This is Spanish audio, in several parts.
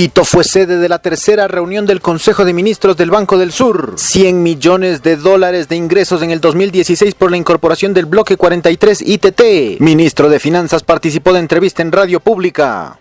Quito fue sede de la tercera reunión del Consejo de Ministros del Banco del Sur. $100 millones de ingresos en el 2016 por la incorporación del bloque 43 ITT. Ministro de Finanzas participó de entrevista en radio pública.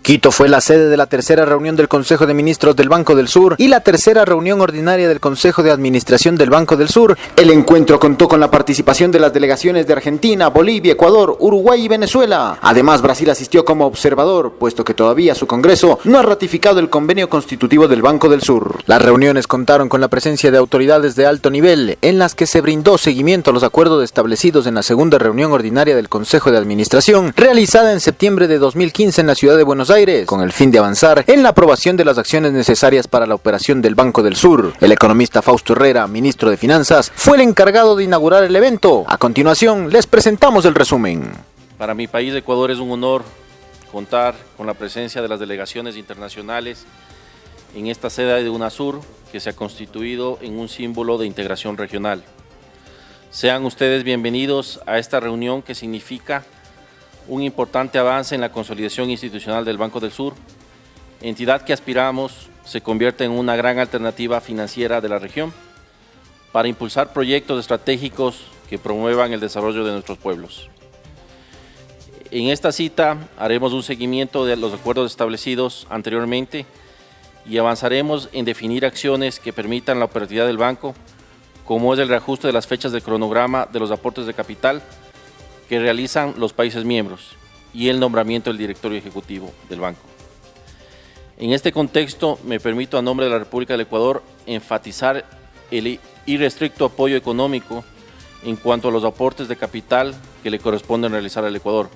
Quito fue la sede de la tercera reunión del Consejo de Ministros del Banco del Sur y la tercera reunión ordinaria del Consejo de Administración del Banco del Sur. El encuentro contó con la participación de las delegaciones de Argentina, Bolivia, Ecuador, Uruguay y Venezuela. Además, Brasil asistió como observador, puesto que todavía su Congreso no ha ratificado el convenio constitutivo del Banco del Sur. Las reuniones contaron con la presencia de autoridades de alto nivel, en las que se brindó seguimiento a los acuerdos establecidos en la segunda reunión ordinaria del Consejo de Administración, realizada en septiembre de 2015 en la ciudad de Buenos Aires, con el fin de avanzar en la aprobación de las acciones necesarias para la operación del Banco del Sur. El economista Fausto Herrera, ministro de Finanzas, fue el encargado de inaugurar el evento. A continuación, les presentamos el resumen. Para mi país, Ecuador, es un honor contar con la presencia de las delegaciones internacionales en esta sede de UNASUR, que se ha constituido en un símbolo de integración regional. Sean ustedes bienvenidos a esta reunión que significa un importante avance en la consolidación institucional del Banco del Sur, entidad que aspiramos se convierte en una gran alternativa financiera de la región para impulsar proyectos estratégicos que promuevan el desarrollo de nuestros pueblos. En esta cita haremos un seguimiento de los acuerdos establecidos anteriormente y avanzaremos en definir acciones que permitan la operatividad del banco, como es el reajuste de las fechas del cronograma de los aportes de capital que realizan los países miembros y el nombramiento del directorio ejecutivo del banco. En este contexto, me permito a nombre de la República del Ecuador enfatizar el irrestricto apoyo económico en cuanto a los aportes de capital que le corresponden realizar al Ecuador,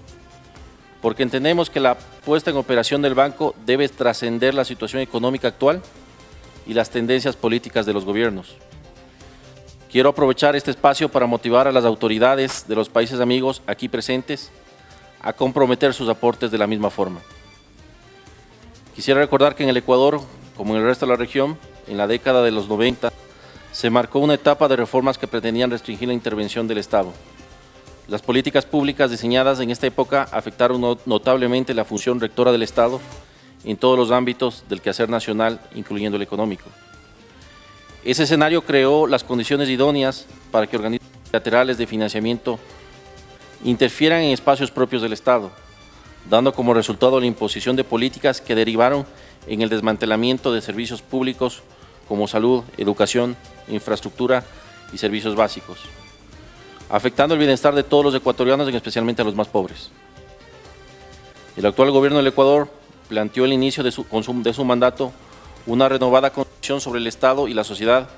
porque entendemos que la puesta en operación del banco debe trascender la situación económica actual y las tendencias políticas de los gobiernos. Quiero aprovechar este espacio para motivar a las autoridades de los países amigos aquí presentes a comprometer sus aportes de la misma forma. Quisiera recordar que en el Ecuador, como en el resto de la región, en la década de los 90, se marcó una etapa de reformas que pretendían restringir la intervención del Estado. Las políticas públicas diseñadas en esta época afectaron notablemente la función rectora del Estado en todos los ámbitos del quehacer nacional, incluyendo el económico. Ese escenario creó las condiciones idóneas para que organismos bilaterales de financiamiento interfieran en espacios propios del Estado, dando como resultado la imposición de políticas que derivaron en el desmantelamiento de servicios públicos como salud, educación, infraestructura y servicios básicos, afectando el bienestar de todos los ecuatorianos, especialmente a los más pobres. El actual gobierno del Ecuador planteó el inicio de su mandato una renovada concepción sobre el Estado y la sociedad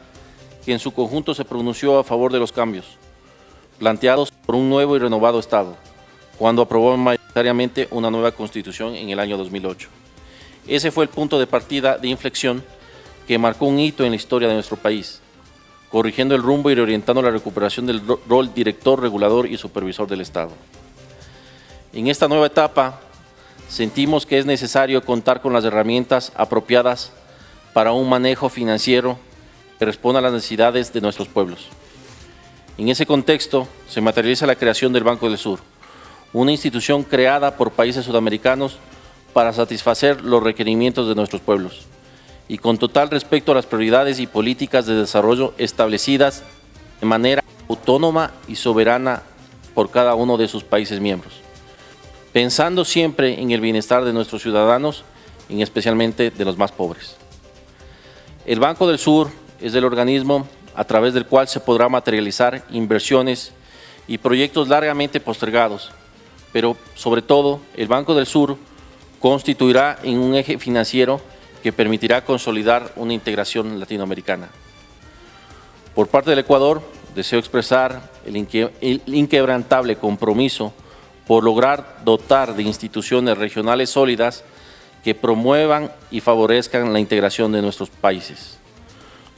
que en su conjunto se pronunció a favor de los cambios planteados por un nuevo y renovado Estado, cuando aprobó mayoritariamente una nueva Constitución en el año 2008. Ese fue el punto de partida de inflexión que marcó un hito en la historia de nuestro país, corrigiendo el rumbo y reorientando la recuperación del rol director, regulador y supervisor del Estado. En esta nueva etapa, sentimos que es necesario contar con las herramientas apropiadas para un manejo financiero que responda a las necesidades de nuestros pueblos. En ese contexto, se materializa la creación del Banco del Sur, una institución creada por países sudamericanos para satisfacer los requerimientos de nuestros pueblos y con total respeto a las prioridades y políticas de desarrollo establecidas de manera autónoma y soberana por cada uno de sus países miembros, pensando siempre en el bienestar de nuestros ciudadanos y especialmente de los más pobres. El Banco del Sur es el organismo a través del cual se podrá materializar inversiones y proyectos largamente postergados, pero sobre todo el Banco del Sur constituirá en un eje financiero que permitirá consolidar una integración latinoamericana. Por parte del Ecuador, deseo expresar el inquebrantable compromiso por lograr dotar de instituciones regionales sólidas que promuevan y favorezcan la integración de nuestros países.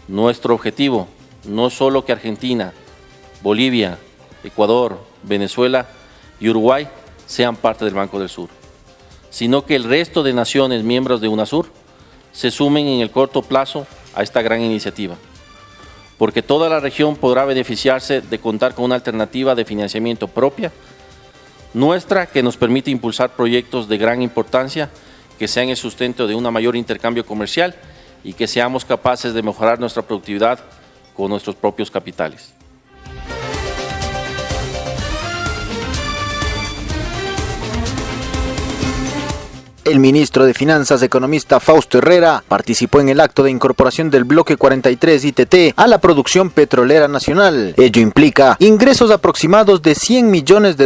Nuestro objetivo no es solo que Argentina, Bolivia, Ecuador, Venezuela y Uruguay sean parte del Banco del Sur, sino que el resto de naciones miembros de UNASUR se sumen en el corto plazo a esta gran iniciativa. porque toda la región podrá beneficiarse de contar con una alternativa de financiamiento propia, nuestra, que nos permite impulsar proyectos de gran importancia, que sean el sustento de un mayor intercambio comercial y que seamos capaces de mejorar nuestra productividad con nuestros propios capitales. El ministro de Finanzas, economista Fausto Herrera, participó en el acto de incorporación del bloque 43 ITT a la producción petrolera nacional. Ello implica ingresos aproximados de $100 millones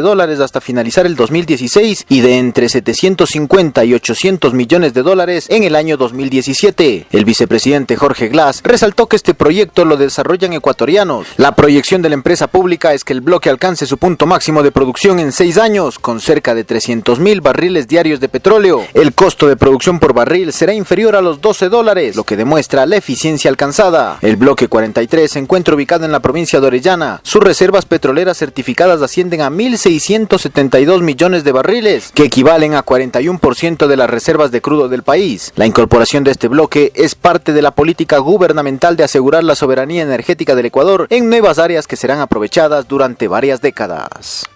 hasta finalizar el 2016 y de entre 750 y 800 millones de dólares en el año 2017. El vicepresidente Jorge Glass resaltó que este proyecto lo desarrollan ecuatorianos. La proyección de la empresa pública es que el bloque alcance su punto máximo de producción en 6 años, con cerca de 300.000 barriles diarios de petróleo. El costo de producción por barril será inferior a los $12, lo que demuestra la eficiencia alcanzada. El bloque 43 se encuentra ubicado en la provincia de Orellana. Sus reservas petroleras certificadas ascienden a 1.672 millones de barriles, que equivalen a 41% de las reservas de crudo del país. La incorporación de este bloque es parte de la política gubernamental de asegurar la soberanía energética del Ecuador en nuevas áreas que serán aprovechadas durante varias décadas.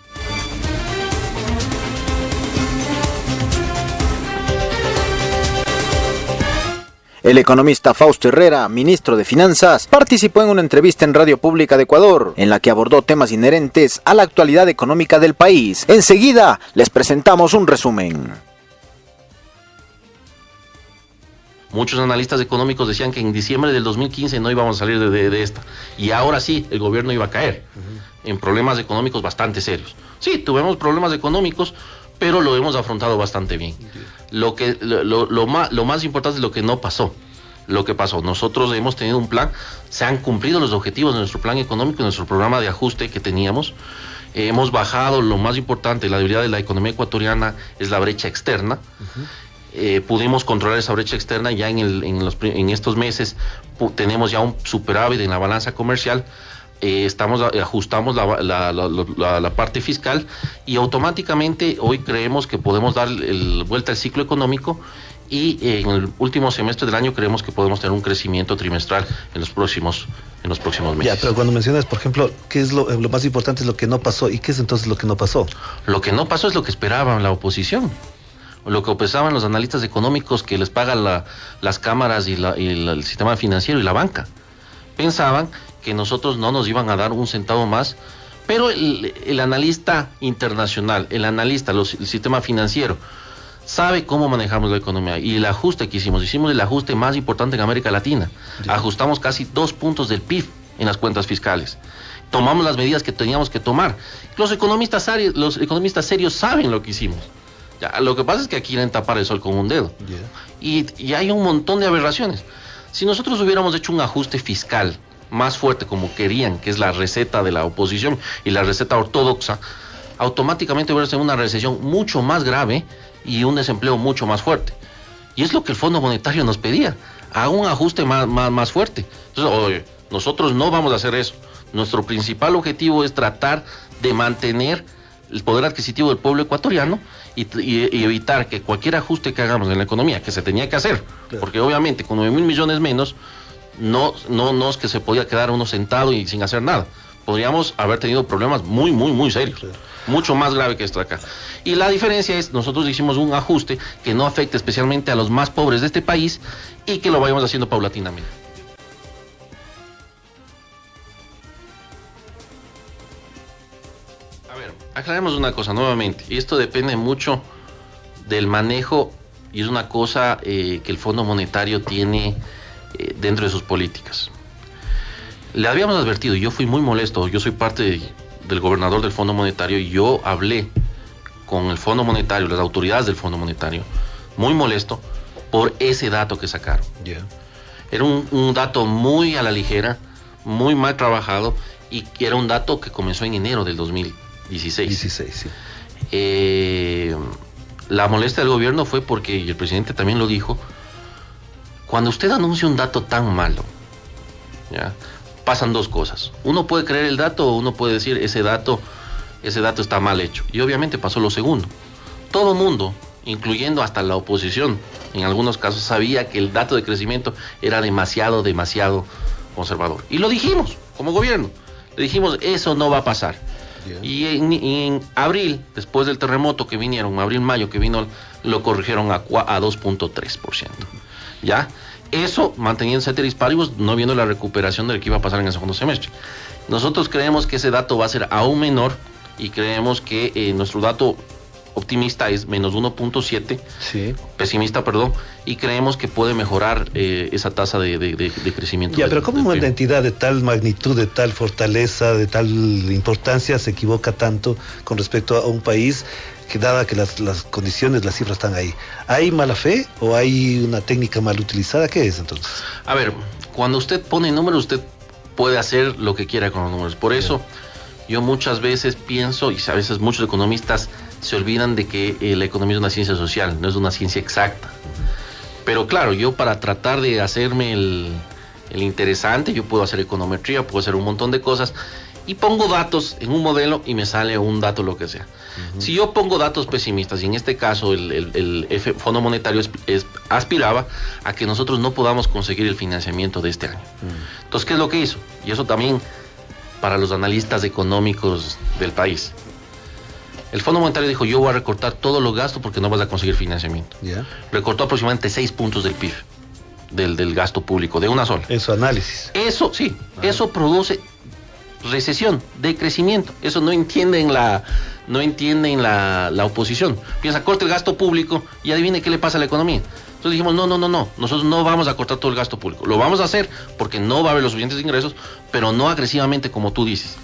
El economista Fausto Herrera, ministro de Finanzas, participó en una entrevista en Radio Pública de Ecuador, en la que abordó temas inherentes a la actualidad económica del país. Enseguida, les presentamos un resumen. Muchos analistas económicos decían que en diciembre del 2015 no íbamos a salir de esta. Y ahora sí, el gobierno iba a caer en problemas económicos bastante serios. Sí, tuvimos problemas económicos, pero lo hemos afrontado bastante bien. Lo más importante es lo que no pasó. Lo que pasó, nosotros hemos tenido un plan, se han cumplido los objetivos de nuestro plan económico, de nuestro programa de ajuste que teníamos. Hemos bajado, lo más importante, la debilidad de la economía ecuatoriana es la brecha externa. Pudimos controlar esa brecha externa ya en estos meses. Tenemos ya un superávit en la balanza comercial. Ajustamos la parte fiscal y automáticamente hoy creemos que podemos dar vuelta al ciclo económico y en el último semestre del año creemos que podemos tener un crecimiento trimestral en los próximos meses. Ya, pero cuando mencionas, por ejemplo, ¿qué es lo más importante? Es lo que no pasó. ¿Y qué es entonces lo que no pasó? Lo que no pasó es lo que esperaba la oposición. Lo que pensaban los analistas económicos que les pagan las cámaras y el sistema financiero y la banca. Pensaban que nosotros no nos iban a dar un centavo más, pero el analista internacional, el sistema financiero, sabe cómo manejamos la economía y el ajuste que hicimos el ajuste más importante en América Latina. Sí. Ajustamos casi 2 puntos del PIB en las cuentas fiscales. Tomamos las medidas que teníamos que tomar. Los economistas serios saben lo que hicimos. Ya, lo que pasa es que aquí quieren tapar el sol con un dedo. Yeah. Y hay un montón de aberraciones. Si nosotros hubiéramos hecho un ajuste fiscal más fuerte como querían, que es la receta de la oposición y la receta ortodoxa, automáticamente hubiera sido una recesión mucho más grave y un desempleo mucho más fuerte. Y es lo que el Fondo Monetario nos pedía, a un ajuste más fuerte. Entonces, nosotros no vamos a hacer eso. Nuestro principal objetivo es tratar de mantener el poder adquisitivo del pueblo ecuatoriano y evitar que cualquier ajuste que hagamos en la economía, que se tenía que hacer, claro, porque obviamente con 9.000 millones menos, no es que se podía quedar uno sentado y sin hacer nada. Podríamos haber tenido problemas muy serios, claro, mucho más grave que esto acá. Y la diferencia es, nosotros hicimos un ajuste que no afecte especialmente a los más pobres de este país y que lo vayamos haciendo paulatinamente. A ver, aclaremos una cosa nuevamente, y esto depende mucho del manejo, y es una cosa que el Fondo Monetario tiene dentro de sus políticas. Le habíamos advertido, y yo fui muy molesto, yo soy parte del gobernador del Fondo Monetario, y yo hablé con el Fondo Monetario, las autoridades del Fondo Monetario, muy molesto por ese dato que sacaron. Yeah. Era un dato muy a la ligera, muy mal trabajado, y que era un dato que comenzó en enero del 2016. Sí. La molestia del gobierno fue porque, y el presidente también lo dijo, cuando usted anuncia un dato tan malo, ¿ya?, pasan dos cosas. Uno puede creer el dato o uno puede decir ese dato está mal hecho. Y obviamente pasó lo segundo. Todo el mundo, incluyendo hasta la oposición, en algunos casos sabía que el dato de crecimiento era demasiado conservador. Y lo dijimos como gobierno. Le dijimos, eso no va a pasar. Yeah. Y en abril, después del terremoto que vinieron, abril-mayo que vino, lo corrigieron a 2.3%. ¿Ya? Eso manteniendo ceteris paribus, no viendo la recuperación de lo que iba a pasar en el segundo semestre. Nosotros creemos que ese dato va a ser aún menor y creemos que nuestro dato optimista es menos 1.7, Sí. pesimista, perdón, y creemos que puede mejorar esa tasa de crecimiento. Ya, pero ¿cómo del una PIB? entidad de tal magnitud, de tal fortaleza, de tal importancia se equivoca tanto con respecto a un país que dada que las condiciones, las cifras están ahí? ¿Hay mala fe o hay una técnica mal utilizada? ¿Qué es entonces? A ver, cuando usted pone números, usted puede hacer lo que quiera con los números. Por eso, yo muchas veces pienso, y a veces muchos economistas se olvidan de que la economía es una ciencia social, no es una ciencia exacta. Pero claro, yo para tratar de hacerme el interesante, yo puedo hacer econometría, puedo hacer un montón de cosas, y pongo datos en un modelo y me sale un dato lo que sea. Si yo pongo datos pesimistas, y en este caso el Fondo Monetario aspiraba a que nosotros no podamos conseguir el financiamiento de este año. Entonces, ¿qué es lo que hizo? Y eso también para los analistas económicos del país. El Fondo Monetario dijo, yo voy a recortar todos los gastos porque no vas a conseguir financiamiento. ¿Ya? Recortó aproximadamente 6 puntos del PIB, del gasto público, de una sola. En su análisis. Eso, sí, eso produce recesión, decrecimiento. Eso no entienden la oposición. Piensa, corta el gasto público y adivine qué le pasa a la economía. Entonces dijimos, no, nosotros no vamos a cortar todo el gasto público. Lo vamos a hacer porque no va a haber los suficientes ingresos, pero no agresivamente como tú dices.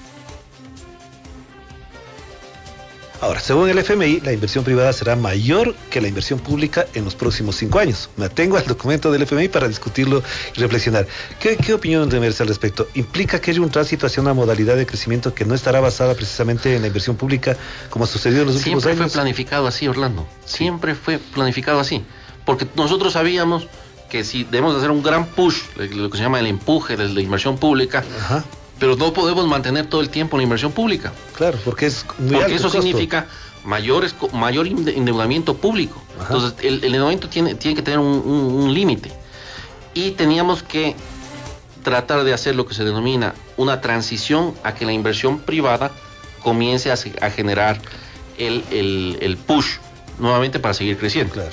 Ahora, según el FMI, la inversión privada será mayor que la inversión pública en los próximos 5 años. Me atengo al documento del FMI para discutirlo y reflexionar. ¿Qué opinión te merece al respecto? ¿Implica que haya un tránsito hacia una modalidad de crecimiento que no estará basada precisamente en la inversión pública como ha sucedido en los últimos Siempre años? fue planificado así, Orlando. Siempre fue planificado así. Porque nosotros sabíamos que si debemos hacer un gran push, lo que se llama el empuje de la inversión pública, Ajá, pero no podemos mantener todo el tiempo la inversión pública. claro, porque es muy alto Porque eso el costo. significa mayor endeudamiento público. Ajá. Entonces, el endeudamiento tiene que tener un límite. Y teníamos que tratar de hacer lo que se denomina una transición a que la inversión privada comience a generar el push nuevamente para seguir creciendo. Claro.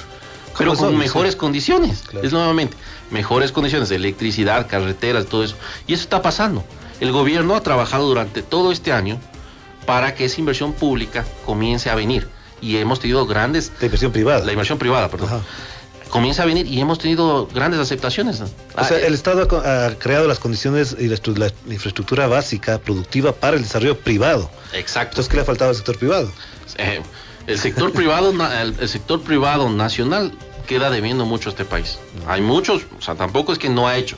Pero ¿Cómo con son? mejores Sí. condiciones. Claro. Es nuevamente mejores condiciones de electricidad, carreteras, todo eso. Y eso está pasando. El gobierno ha trabajado durante todo este año para que esa inversión pública comience a venir. Y hemos tenido grandes... La inversión privada. La inversión privada, perdón. Ajá. Comienza a venir y hemos tenido grandes aceptaciones. O sea, el Estado ha creado las condiciones y la infraestructura básica, productiva para el desarrollo privado. Exacto. Entonces, ¿qué le ha faltado al sector privado? El sector privado, el sector privado nacional queda debiendo mucho a este país. Hay muchos, o sea, tampoco es que no ha hecho.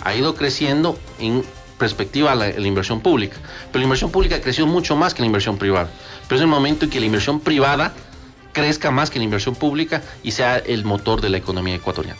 Ha ido creciendo en perspectiva a la inversión pública. Pero la inversión pública creció mucho más que la inversión privada. Pero es el momento en que la inversión privada crezca más que la inversión pública y sea el motor de la economía ecuatoriana.